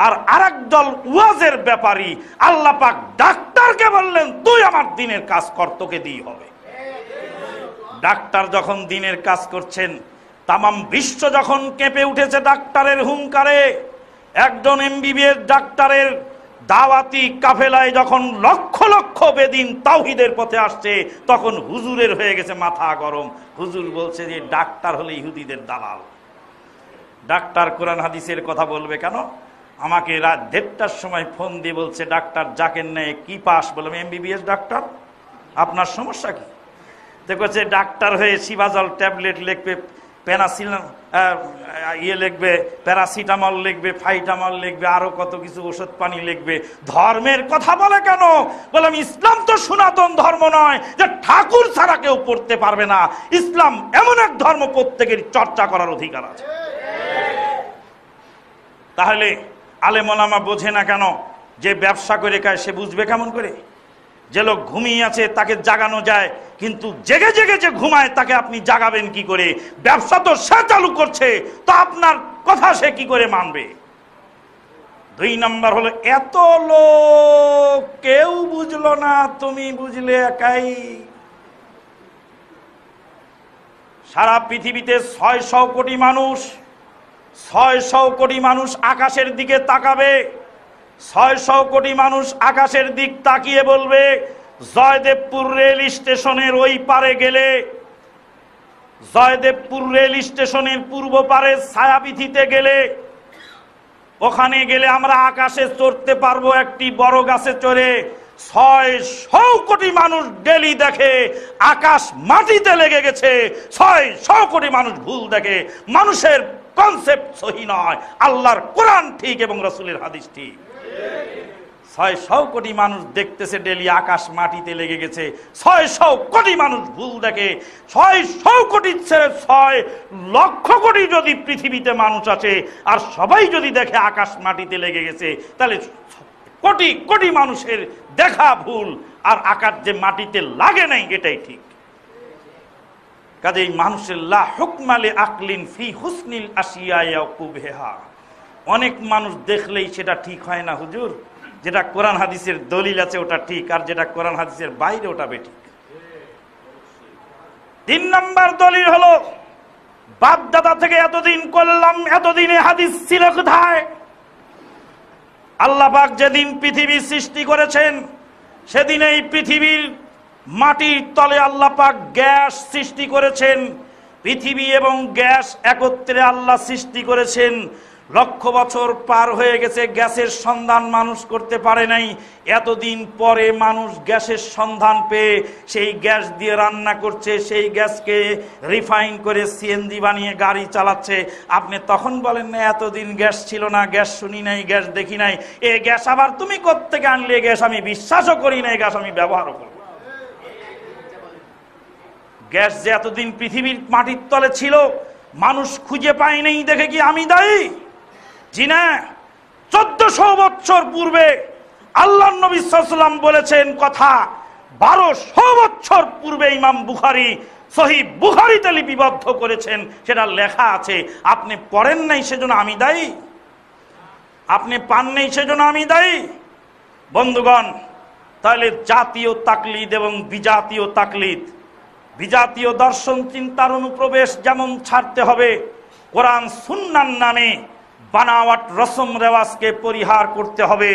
আর আরেক দল ওয়াজের ব্যাপারী। আল্লাহ পাক ডাক্তারকে বললেন তুই আমার দিনের কাজ কর, তোকে দিয়ে হবে। ডাক্তার যখন দিনের কাজ করছেন, তামাম বিশ্ব যখন কেঁপে উঠেছে ডাক্তারের হুঙ্কারে, একজন এমবিবিএস ডাক্তারের দাওয়াতি কাফেলায় যখন লক্ষ লক্ষ বেদিন তাওহীদের পথে আসছে, তখন হুজুরের হয়ে গেছে মাথা গরম। হুজুর বলছে যে ডাক্তার হলে ইহুদিদের দালাল। ডাক্তার কোরআন হাদিসের কথা বলবে কেন? আমাকে রাত 1:30টার সময় ফোন দিয়ে বলছে ডাক্তার জাকের নেই কি পাস? বললাম এমবিবিএস ডাক্তার, আপনার সমস্যা কি? দেখছে ডাক্তার হয়ে সিবাজল ট্যাবলেট লিখবে, লিখবে, প্যারাসিটামল লিখবে, ফাইটামল লিখবে, আরো কত কিছু ওষুধ পানি লিখবে। ধর্মের কথা বলে কেন? বললাম ইসলাম তো সনাতন ধর্ম নয় যে ঠাকুর ছাড়া কেউ পড়তে পারবে না। ইসলাম এমন এক ধর্ম প্রত্যেকের চর্চা করার অধিকার আছে। তাহলে আলেম ওলামা বোঝে না কেন? যে ব্যবসা করে খায় সে বুঝবে কেমন করে? যে লোক ঘুমিয়ে আছে তাকে জাগানো যায়, কিন্তু জেগে জেগে যে ঘুমায় তাকে আপনি জাগাবেন কি করে? ব্যবসা তো সে চালু করছে, তো আপনার কথা সে কি করে মানবে? 2 নম্বর হলো এত লোক কেউ বুঝলো না, তুমি বুঝলে একাই। সারা পৃথিবীতে 600 কোটি মানুষ, 600 কোটি মানুষ আকাশের দিকে তাকাবে। 600 কোটি মানুষ আকাশের দিক তাকিয়ে বলবে জয়দেবপুর রেল স্টেশনের ওই পারে গেলে, জয়দেবপুর রেল স্টেশনের পূর্ব পারে ছায়াবীথিতে গেলে, ওখানে গেলে আমরা আকাশে চড়তে পারবো একটি বড় গাছে চড়ে। 600 কোটি মানুষ ডেলি দেখে আকাশ মাটিতে লেগে গেছে। 600 কোটি মানুষ ভুল দেখে। মানুষের কনসেপ্ট সহি নয়, আল্লাহর কোরআন ঠিক এবং রাসূলের হাদিস ঠিক। 600 কোটি মানুষ দেখতেছে ডেলি আকাশ মাটিতে লেগে গেছে। 600 কোটি মানুষ ভুল দেখে। 600 কোটি ছেড়ে 6 লক্ষ কোটি যদি পৃথিবীতে মানুষ আছে আর সবাই যদি দেখে আকাশ মাটিতে লেগে গেছে, তাহলে কোটি কোটি মানুষের দেখা ভুল, আর আকাশ যে মাটিতে লাগে নাই এটাই ঠিক। কাজেই মানুষের লা হুকমালে আকলিন ফি হুসনিল আশিয়া ইয়াকুবহা। অনেক মানুষ দেখলেই সেটা ঠিক হয় না হুজুর, যেটা কোরআন হাদিসের দলিল আছে ওটা ঠিক, আর যেটা কোরআন হাদিসের বাইরে ওটা বেঠিক। 3 নম্বর দলিল হলো বাপ দাদা থেকে এতদিন করলাম, এতদিনে হাদিস ছিল কোথায়? আল্লাহ পাক যেদিন পৃথিবী সৃষ্টি করেছেন সেদিন এই পৃথিবীর মাটির তলে আল্লাহ পাক গ্যাস সৃষ্টি করেছেন। পৃথিবী এবং গ্যাস একত্রে আল্লাহ সৃষ্টি করেছেন। লক্ষ বছর পার হয়ে গেছে, গ্যাসের সন্ধান মানুষ করতে পারে নাই। এতদিন পরে মানুষ গ্যাসের সন্ধান পেয়ে সেই গ্যাস দিয়ে রান্না করছে, সেই গ্যাসকে রিফাইন করে সিএনজি বানিয়ে গাড়ি চালাচ্ছে। আপনি তখন বলেন না এতদিন গ্যাস ছিল না, গ্যাস শুনি নাই, গ্যাস দেখি নাই। এ গ্যাস আবার তুমি কোত্থেকে আনলে? গ্যাস আমি বিশ্বাসও করি না, গ্যাস আমি ব্যবহারও করি। গ্যাস যে এতদিন পৃথিবীর মাটির তলে ছিল, মানুষ খুঁজে পায় নাই দেখে কি আমি দায়ী? জি না, 1400 বছর পূর্বে আল্লাহর নবী সাল্লাল্লাহু আলাইহি ওয়াসাল্লাম বলেছেন কথা, 1200 বছর পূর্বে ইমাম বুখারী সহিহ বুখারীতে লিপিবদ্ধ করেছেন, সেটা লেখা আছে। আপনি পড়েন নাই সেজন্য আমি দায়ী? আপনি পান নাই সেজন্য আমি দায়ী? বন্ধুগণ, তাহলে জাতীয় তাকলিদ এবং বিজাতীয় তাকলিদ, বিজাতীয় দর্শন চিন্তার অনুপ্রবেশ যেমন ছাড়তে হবে, কোরআন সুন্নাহর নামে বানাওয়াট রসম রেওয়াজকে পরিহার করতে হবে।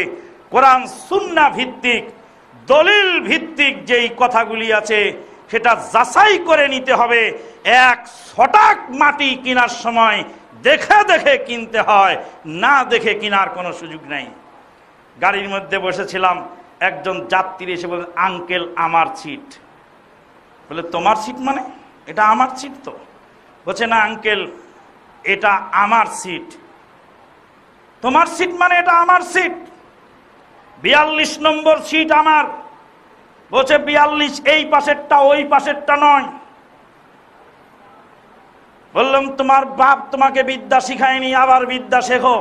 কোরআন সুন্নাহ ভিত্তিক, দলিল ভিত্তিক যেই কথাগুলি আছে সেটা যাচাই করে নিতে হবে। এক ছটাক মাটি কেনার সময় দেখে দেখে কিনতে হয়, না দেখে কেনার কোনো সুযোগ নাই। গাড়ির মধ্যে বসেছিলাম, একজন যাত্রী এসে বলেন, আঙ্কেল আমার সিট। বলে তোমার সিট মানে? এটা আমার সিট তো। বলছে না আঙ্কেল, এটা আমার সিট। তোমার সিট মানে? এটা আমার সিট। 42 নম্বর সিট আমার। বলছে 42 এই পাশেরটা, ওই পাশেরটা নয়। বললাম তোমার বাপ তোমাকে বিদ্যা শিখায়নি, আবার বিদ্যা শেখো।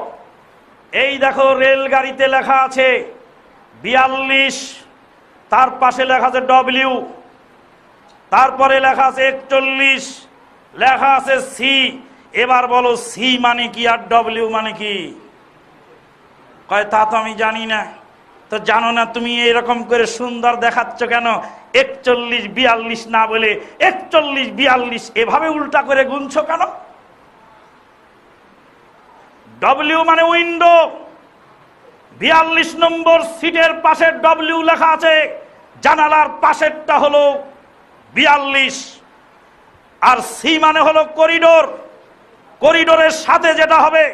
এই দেখো রেলগাড়িতে লেখা আছে 42, তার পাশে লেখা আছে ডব্লিউ, তারপরে লেখা আছে 41, লেখা আছে সি। এবার বলো সি মানে কি আর ডব্লিউ মানে কি? কয় তা তো আমি জানি না। তো জানো না তুমি এরকম করে সুন্দর দেখাচ্ছ কেন? 41 42 না বলে 41 42 এভাবে উল্টা করে গুনছো কেন? ডব্লিউ মানে উইন্ডো, 42 নম্বর সিটের পাশে ডব্লিউ লেখা আছে, জানালার পাশেরটা হলো 42। আর সি মানে হলো করিডোর, করিডোরের সাথে যেটা হবে,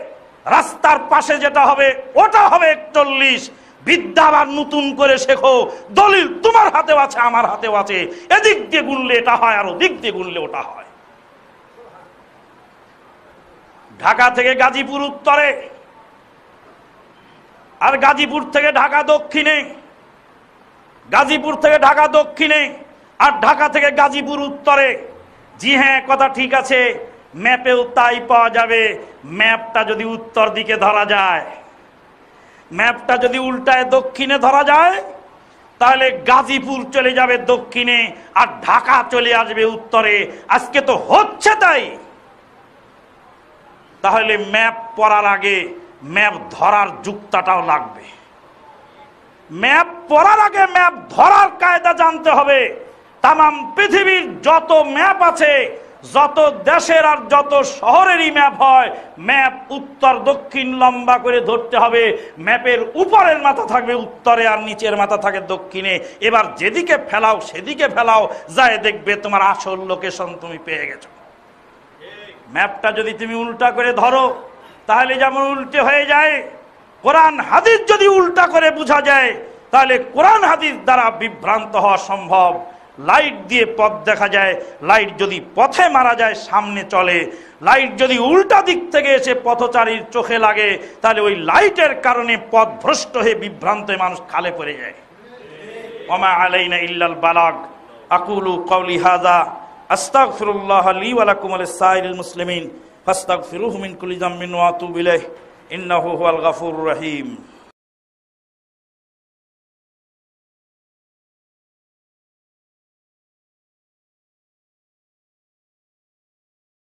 রাস্তার পাশে যেটা হবে, ওটা হবে 41। বিদ্যা আবার নতুন করে শেখো, দলিল তোমার হাতেও আছে, আমার হাতেও আছে। এদিক দিয়ে গুনলে এটা হয়, আর ওদিক দিয়ে গুনলে ওটা হয়। ঢাকা থেকে গাজীপুর উত্তরে, আর গাজীপুর থেকে ঢাকা দক্ষিণে, গাজীপুর থেকে ঢাকা দক্ষিণে, আর ঢাকা থেকে গাজীপুর উত্তরে। জি হ্যাঁ, কথা ঠিক আছে, ম্যাপেও তাই পাওয়া যাবে। ম্যাপটা যদি উত্তর দিকে ধরা যায়, ম্যাপটা যদি উল্টায় দক্ষিণে ধরা যায়, তাহলে গাজীপুর চলে যাবে দক্ষিণে, আর ঢাকা চলে আসবে উত্তরে। আজকে তো হচ্ছে তাই। তাহলে ম্যাপ পড়ার আগে ম্যাপ ধরার যুক্তাটাও লাগবে। ম্যাপ পড়ার আগে ম্যাপ ধরার কায়দা জানতে হবে। তামাম পৃথিবীর যত ম্যাপ আছে, যত দেশের আর যত শহরেরই ম্যাপ হয়, ম্যাপ উত্তর দক্ষিণ লম্বা করে ধরতে হবে। ম্যাপের উপরের মাথা থাকবে উত্তরে, আর নিচের মাথা থাকে দক্ষিণে। এবার যেদিকে ফেলাও সেদিকে ফেলাও, যায় দেখবে তোমার আসল লোকেশন তুমি পেয়ে গেছো। ম্যাপটা যদি তুমি উল্টা করে ধরো, তাহলে যেমন উল্টে হয়ে যায়। কোরআন হাদিস যদি উল্টা করে বোঝা যায়, তাহলে কোরআন হাদিস দ্বারা বিভ্রান্ত হওয়া সম্ভব। লাইট দিয়ে পথ দেখা যায়, লাইট যদি পথে মারা যায় সামনে চলে। লাইট যদি উল্টা দিক থেকে এসে পথচারীর চোখে লাগে, তাহলে ওই লাইটের কারণে পথ ভ্রষ্ট হয়ে বিভ্রান্ত হয়ে মানুষ খালে পড়ে যায়। ওমা আলাইনা ইল্লাল বালাগ। আকুলু কওলি হাযা আস্তাগফিরুল্লাহ লি ওয়া লাকুম ওয়া লিসাইরিল মুসলিমিন ফাস্তাগফিরুহু মিন কুল্লি যামবিন ওয়া আতুবু ইলাইহি ইন্নাহু হুয়াল গাফুরুর রহিম।